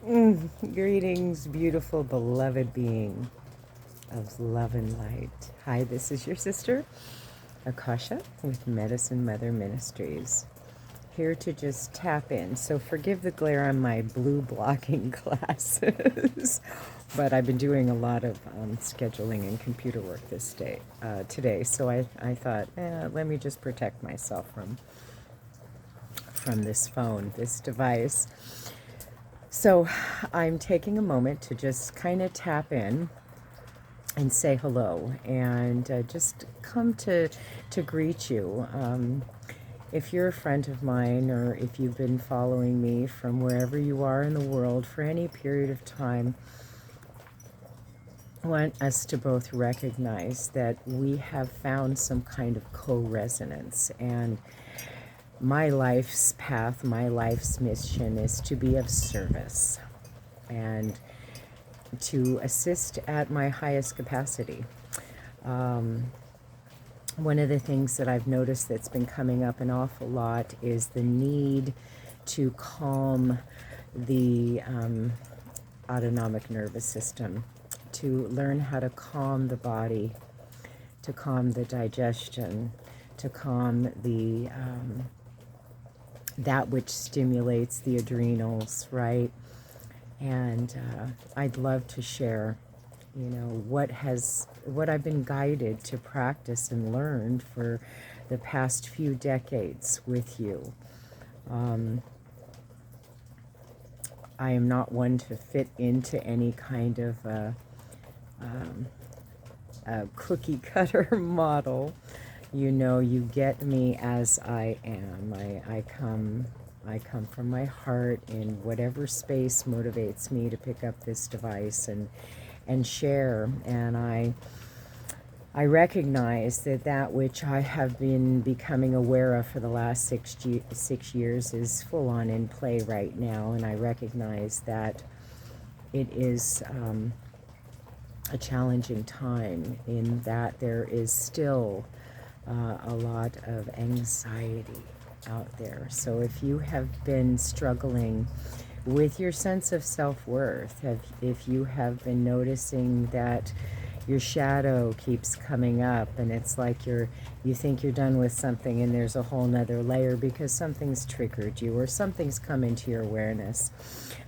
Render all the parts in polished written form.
Greetings, beautiful, beloved being of love and light. Hi, this is your sister, Akasha, with Medicine Mother Ministries. Here to just tap in. So forgive the glare on my blue blocking glasses, but I've been doing a lot of scheduling and computer work today. So I thought, let me just protect myself from this phone, this device. So I'm taking a moment to just kind of tap in and say hello and just come to greet you. If you're a friend of mine or if you've been following me from wherever you are in the world for any period of time, I want us to both recognize that we have found some kind of co-resonance, and my life's path, my life's mission is to be of service and to assist at my highest capacity. One of the things that I've noticed that's been coming up an awful lot is the need to calm the autonomic nervous system, to learn how to calm the body, to calm the digestion, to calm the that which stimulates the adrenals, right? And I'd love to share, what I've been guided to practice and learn for the past few decades with you. I am not one to fit into any kind of a cookie cutter model. You get me as I am. I come from my heart in whatever space motivates me to pick up this device and share. And I recognize that which I have been becoming aware of for the last 6 years is full on in play right now. And I recognize that it is a challenging time in that there is still a lot of anxiety out there. So if you have been struggling with your sense of self-worth, if you have been noticing that your shadow keeps coming up and it's like you think you're done with something and there's a whole nother layer because something's triggered you or something's come into your awareness.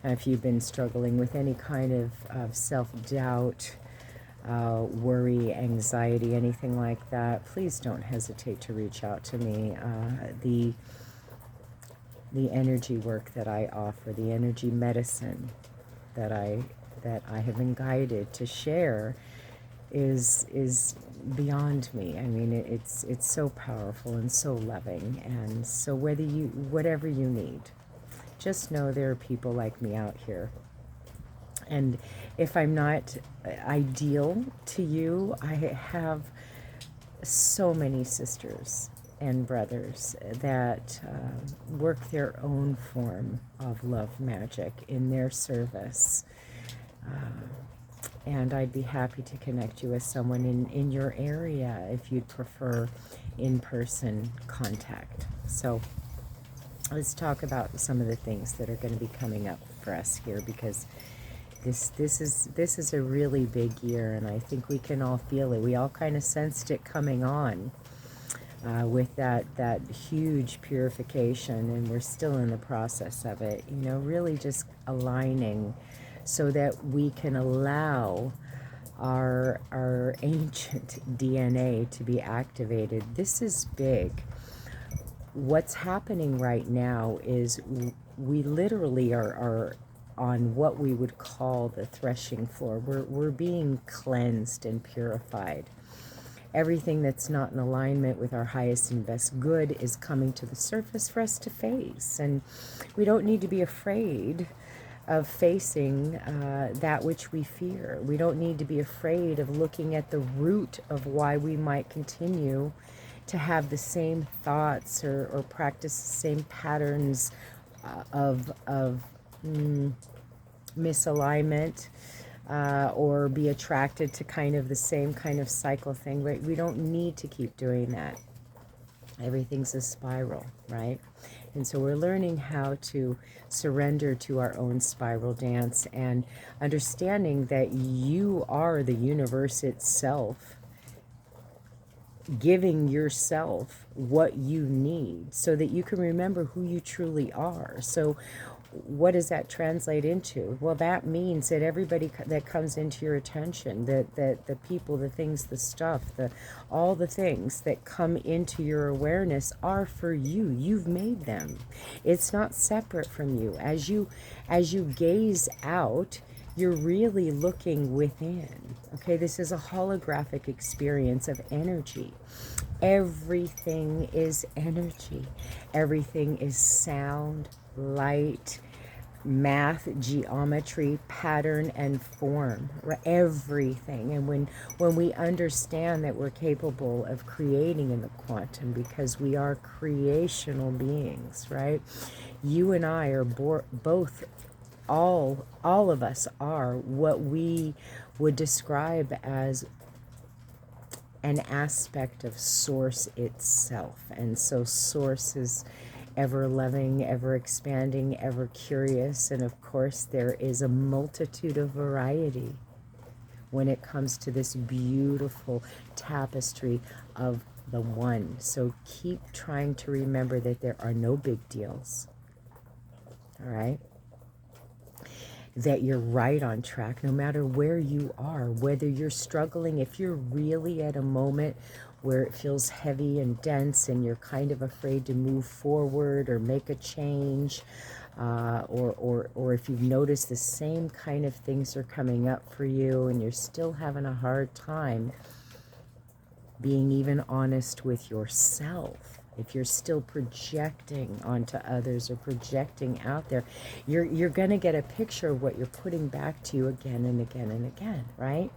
If you've been struggling with any kind of self-doubt, worry, anxiety, anything like that, please don't hesitate to reach out to me. The energy work that I offer, the energy medicine that I have been guided to share is beyond me. I mean, it's so powerful and so loving, and so whatever you need, just know there are people like me out here. And if I'm not ideal to you, I have so many sisters and brothers that work their own form of love magic in their service. And I'd be happy to connect you with someone in your area if you'd prefer in-person contact. So let's talk about some of the things that are going to be coming up for us here, because this is a really big year, and I think we can all feel it. We all kind of sensed it coming on with that huge purification, and we're still in the process of it. Really just aligning so that we can allow our ancient DNA to be activated. This is big. What's happening right now is we literally are on what we would call the threshing floor. We're being cleansed and purified. Everything that's not in alignment with our highest and best good is coming to the surface for us to face. And we don't need to be afraid of facing that which we fear. We don't need to be afraid of looking at the root of why we might continue to have the same thoughts or practice the same patterns of misalignment, or be attracted to kind of the same kind of cycle thing. But we don't need to keep doing that. Everything's a spiral, right? And so we're learning how to surrender to our own spiral dance and understanding that you are the universe itself, giving yourself what you need so that you can remember who you truly are. So what does that translate into? Well, that means that everybody that comes into your attention, that the people, the things, the stuff, all the things that come into your awareness are for you. You've made them. It's not separate from you. As you gaze out, you're really looking within. Okay, this is a holographic experience of energy. Everything is energy. Everything is sound, light, math, geometry, pattern, and form. Everything. And when we understand that we're capable of creating in the quantum, because we are creational beings, right? You and I are both, all of us are what we would describe as an aspect of Source itself. And so Source is ever loving, ever expanding, ever curious. And of course, there is a multitude of variety when it comes to this beautiful tapestry of the one. So keep trying to remember that there are no big deals. All right? That you're right on track no matter where you are, whether you're struggling, if you're really at a moment where it feels heavy and dense and you're kind of afraid to move forward or make a change, or if you've noticed the same kind of things are coming up for you and you're still having a hard time being even honest with yourself, if you're still projecting onto others or projecting out there, you're going to get a picture of what you're putting back to you again and again and again, right?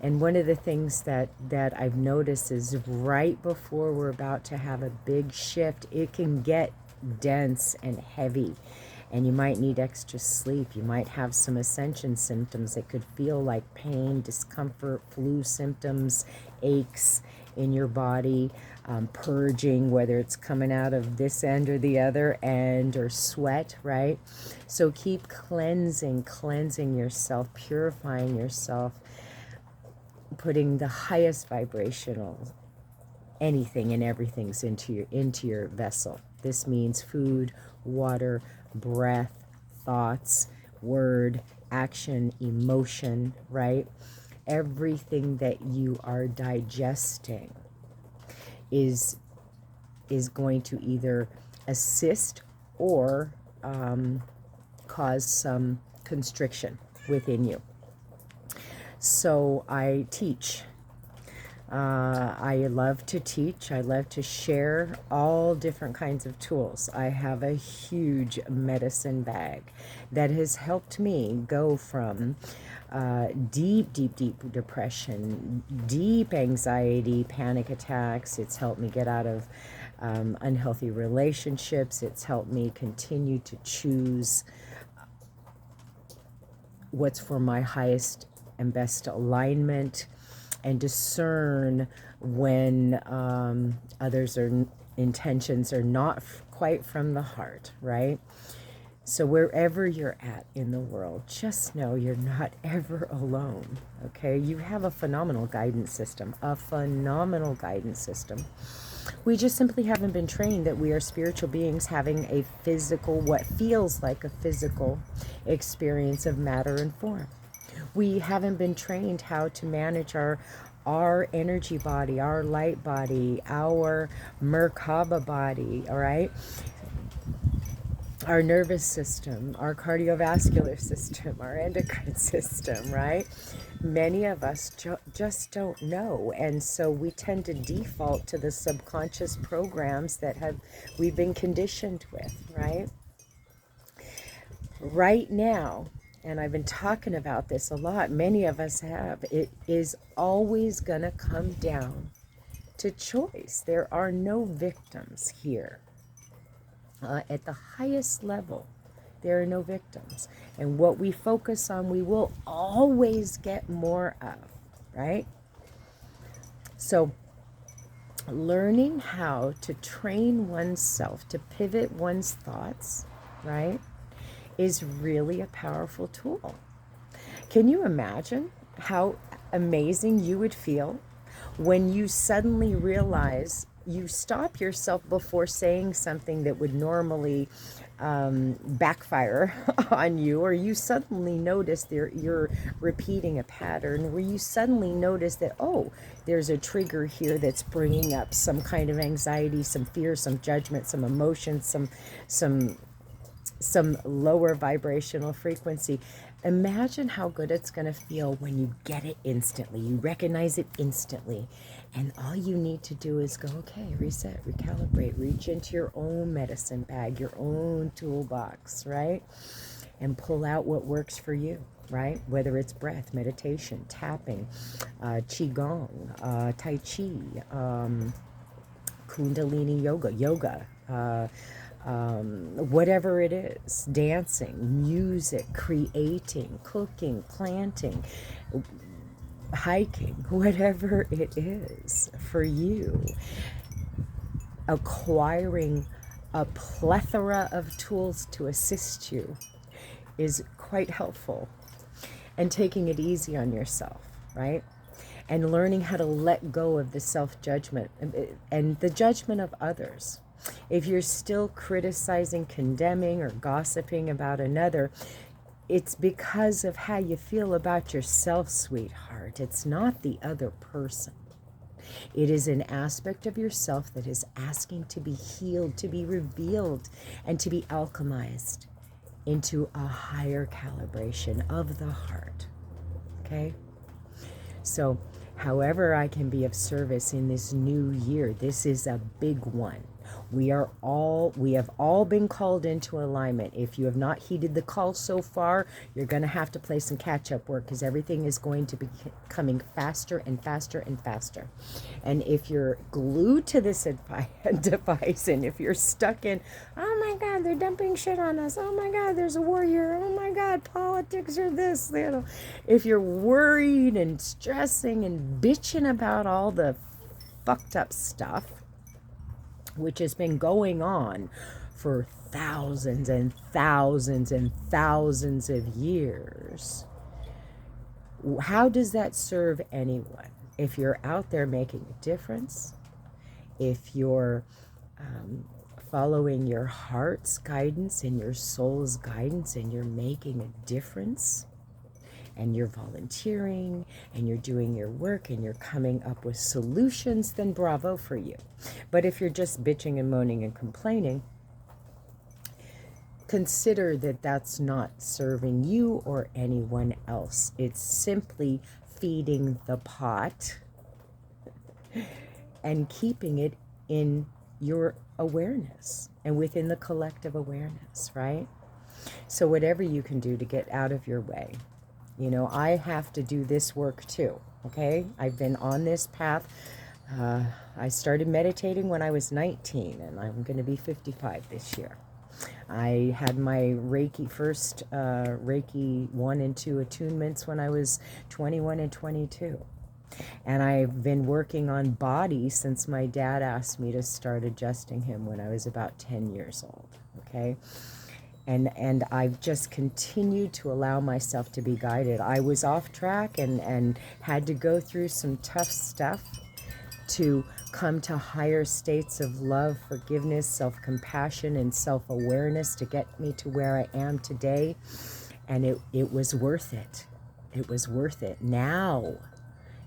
And one of the things that I've noticed is right before we're about to have a big shift, it can get dense and heavy. And you might need extra sleep. You might have some ascension symptoms that could feel like pain, discomfort, flu symptoms, aches in your body, purging, whether it's coming out of this end or the other end, or sweat, right? So keep cleansing yourself, purifying yourself, putting the highest vibrational anything and everything's into your vessel. This means food, water, breath, thoughts, word, action, emotion, right? Everything that you are digesting is going to either assist or cause some constriction within you. So I teach. I love to teach. I love to share all different kinds of tools. I have a huge medicine bag that has helped me go from deep depression, deep anxiety, panic attacks. It's helped me get out of unhealthy relationships. It's helped me continue to choose what's for my highest and best alignment, and discern when others' intentions are not quite from the heart, right? So wherever you're at in the world, just know you're not ever alone, okay? You have a phenomenal guidance system, We just simply haven't been trained that we are spiritual beings having a physical, what feels like a physical experience of matter and form. We haven't been trained how to manage our energy body, our light body, our Merkaba body, all right? Our nervous system, our cardiovascular system, our endocrine system, right? Many of us just don't know. And so we tend to default to the subconscious programs that we've been conditioned with, right? Right now, and I've been talking about this a lot, many of us have, it is always going to come down to choice. There are no victims here. At the highest level, there are no victims. And what we focus on, we will always get more of, right? So learning how to train oneself to pivot one's thoughts, right, is really a powerful tool. Can you imagine how amazing you would feel when you suddenly realize you stop yourself before saying something that would normally backfire on you, or you suddenly notice you're repeating a pattern, where you suddenly notice that, oh, there's a trigger here that's bringing up some kind of anxiety, some fear, some judgment, some emotion, some lower vibrational frequency. Imagine how good it's going to feel when you get it instantly. You recognize it instantly. And all you need to do is go, okay, reset, recalibrate, reach into your own medicine bag, your own toolbox, right? And pull out what works for you, right? Whether it's breath, meditation, tapping, qigong, tai chi, kundalini yoga, whatever it is, dancing, music, creating, cooking, planting, hiking, whatever it is for you, acquiring a plethora of tools to assist you is quite helpful. And taking it easy on yourself, right? And learning how to let go of the self-judgment and the judgment of others. If you're still criticizing, condemning, or gossiping about another, it's because of how you feel about yourself, sweetheart. It's not the other person. It is an aspect of yourself that is asking to be healed, to be revealed, and to be alchemized into a higher calibration of the heart. Okay? So, however I can be of service in this new year, this is a big one. We have all been called into alignment. If you have not heeded the call so far, you're going to have to play some catch-up work, because everything is going to be coming faster and faster and faster. And if you're glued to this device, and if you're stuck in, oh my God, they're dumping shit on us. Oh my God, there's a war here. Oh my God, politics are this. If you're worried and stressing and bitching about all the fucked up stuff, which has been going on for thousands and thousands and thousands of years, how does that serve anyone? If you're out there making a difference, if you're following your heart's guidance and your soul's guidance, and you're making a difference, and you're volunteering, and you're doing your work, and you're coming up with solutions, then bravo for you. But if you're just bitching and moaning and complaining, consider that that's not serving you or anyone else. It's simply feeding the pot and keeping it in your awareness and within the collective awareness, right? So whatever you can do to get out of your way. You know, I have to do this work too, okay? I've been on this path. I started meditating when I was 19, and I'm going to be 55 this year. I had my first Reiki 1 and 2 attunements when I was 21 and 22. And I've been working on body since my dad asked me to start adjusting him when I was about 10 years old, okay? And I've just continued to allow myself to be guided. I was off track and had to go through some tough stuff to come to higher states of love, forgiveness, self-compassion, and self-awareness to get me to where I am today. And it was worth it. It was worth it. Now,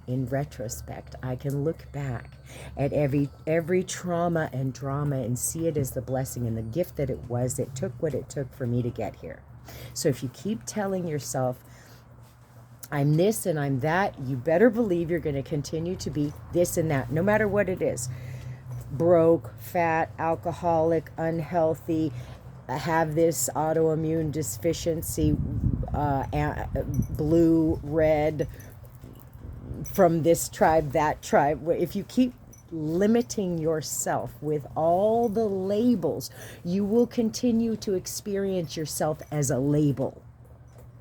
in retrospect, I can look back at every trauma and drama and see it as the blessing and the gift that it was. It took what it took for me to get here. So if you keep telling yourself, I'm this and I'm that, you better believe you're going to continue to be this and that, no matter what it is. Broke, fat, alcoholic, unhealthy, have this autoimmune deficiency, blue, red, from this tribe, that tribe. If you keep limiting yourself with all the labels, you will continue to experience yourself as a label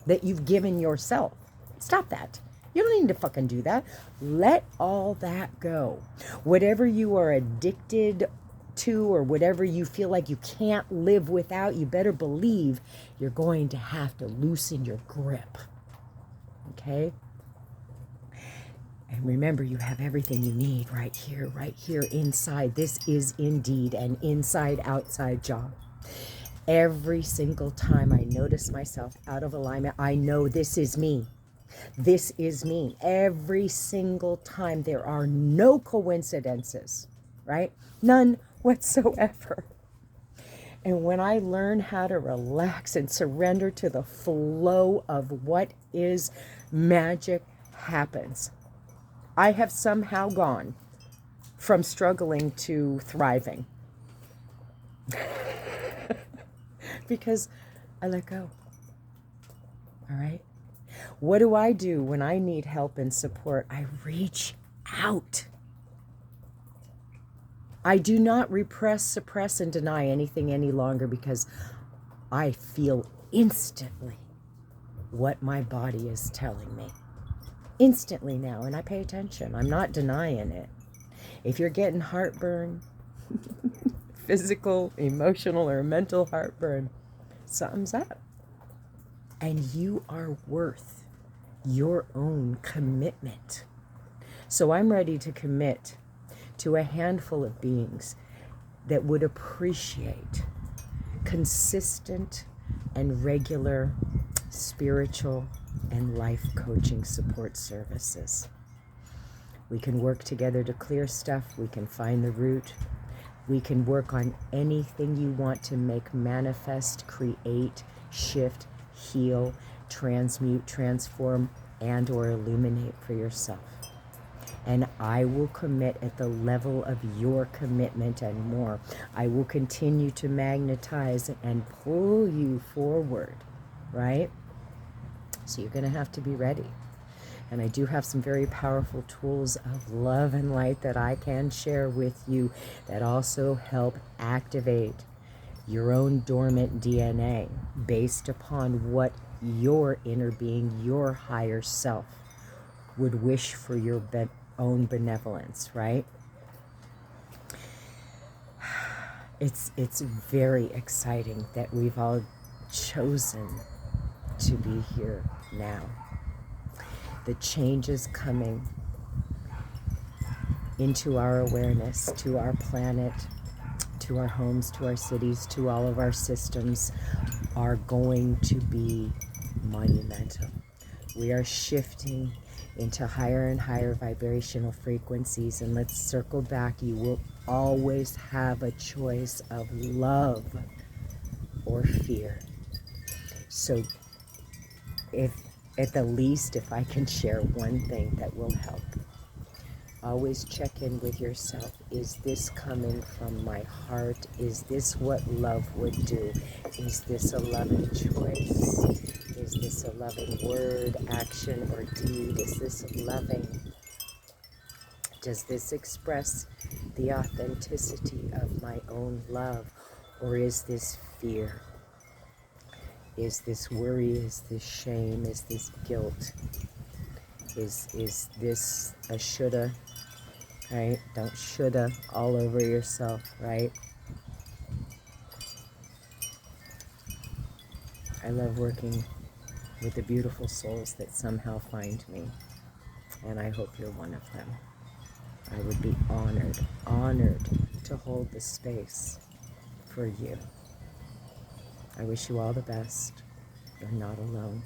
that you've given yourself. Stop that. You don't need to fucking do that. Let all that go. Whatever you are addicted to or whatever you feel like you can't live without, you better believe you're going to have to loosen your grip. Okay? And remember, you have everything you need right here inside. This is indeed an inside-outside job. Every single time I notice myself out of alignment, I know this is me. This is me. Every single time. There are no coincidences, right? None whatsoever. And when I learn how to relax and surrender to the flow of what is, magic happens. I have somehow gone from struggling to thriving because I let go. All right? What do I do when I need help and support? I reach out. I do not repress, suppress, and deny anything any longer because I feel instantly what my body is telling me. Instantly now, and I pay attention. I'm not denying it. If you're getting heartburn, physical, emotional, or mental heartburn, something's up. And you are worth your own commitment. So I'm ready to commit to a handful of beings that would appreciate consistent and regular spiritual and life coaching support services. We can work together to clear stuff. We can find the root. We can work on anything you want to make manifest, create, shift, heal, transmute, transform, and or illuminate for yourself. And I will commit at the level of your commitment and more. I will continue to magnetize and pull you forward, right? So you're going to have to be ready. And I do have some very powerful tools of love and light that I can share with you that also help activate your own dormant DNA based upon what your inner being, your higher self, would wish for your own benevolence, right? It's very exciting that we've all chosen to be here now. The change is coming into our awareness, to our planet, to our homes, to our cities, to all of our systems, are going to be monumental. We are shifting into higher and higher vibrational frequencies, and let's circle back. You will always have a choice of love or fear. So if at the least, if I can share one thing that will help, always check in with yourself. Is this coming from my heart? Is this what love would do? Is this a loving choice? Is this a loving word, action, or deed? Is this loving? Does this express the authenticity of my own love? Or is this fear? Is this worry? Is this shame? Is this guilt? Is this a shoulda? Right? Don't shoulda all over yourself, right? I love working with the beautiful souls that somehow find me, and I hope you're one of them. I would be honored to hold the space for you. I wish you all the best. You're not alone.